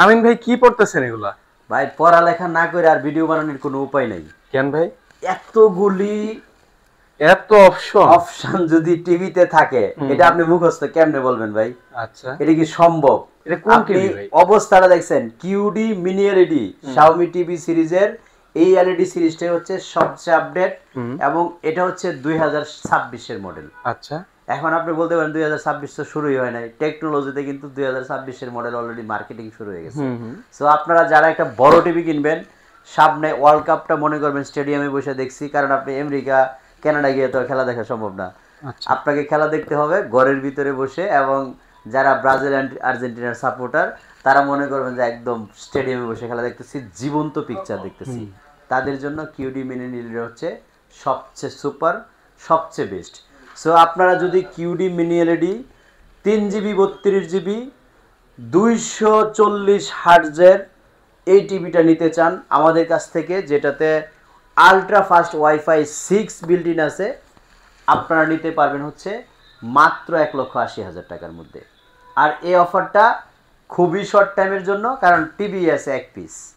আমিন ভাই কি পড়তেছেন এগুলা? ভাই পড়ালেখা না করে আর ভিডিও বানানোর কোনো উপায় নাই। কেন ভাই? এতগুলি এত অপশন। অপশন যদি টিভিতে থাকে এটা আপনি মুখস্থ কেমনে বলবেন ভাই? আচ্ছা, এটা কি সম্ভব? এটা কোন আপনি টিভি ভাই? অবস্থাটা দেখছেন QD mini LED Xiaomi TV সিরিজের এই এলইডি সিরিজটাই হচ্ছে সবচেয়ে আপডেট এবং এটা হচ্ছে 2026 এর মডেল। আচ্ছা, এখন আপনি বলতে পারেন 2026 তো শুরুই হয় নাই, টেকনোলজিতে কিন্তু 2026 এর মডেল অলরেডি মার্কেটিং শুরু হয়ে গেছে। সো আপনারা যারা একটা বড় টিভি কিনবেন, সামনে ওয়ার্ল্ড কাপটা মনে করবেন স্টেডিয়ামে বসে দেখছি, কারণ আপনি আমেরিকা কানাডা গিয়ে তো খেলা দেখা সম্ভব না। আচ্ছা, আপনাকে খেলা দেখতে হবে ঘরের ভিতরে বসে, এবং যারা ব্রাজিল অ্যান্ড আর্জেন্টিনার সাপোর্টার তারা মনে করবেন যে একদম স্টেডিয়ামে বসে খেলা দেখতেছি, জীবন্ত পিকচার দেখতেছি। তাদের জন্য কিউডি মিনি এলইডি হচ্ছে সবচেয়ে সুপার, সবচেয়ে বেস্ট। সো আপনারা যদি QD mini LED 3 GB 32 GB 240 হার্টজের এই টিভিটা নিতে চান আমাদের কাছ থেকে, যেটাতে ultra fast wifi 6 built in আছে, আপনারা নিতে পারবেন হচ্ছে মাত্র 1,80,000 টাকার মধ্যে। আর এই অফারটা খুবই শর্ট টাইমের জন্য, কারণ টিভি আছে এক পিস।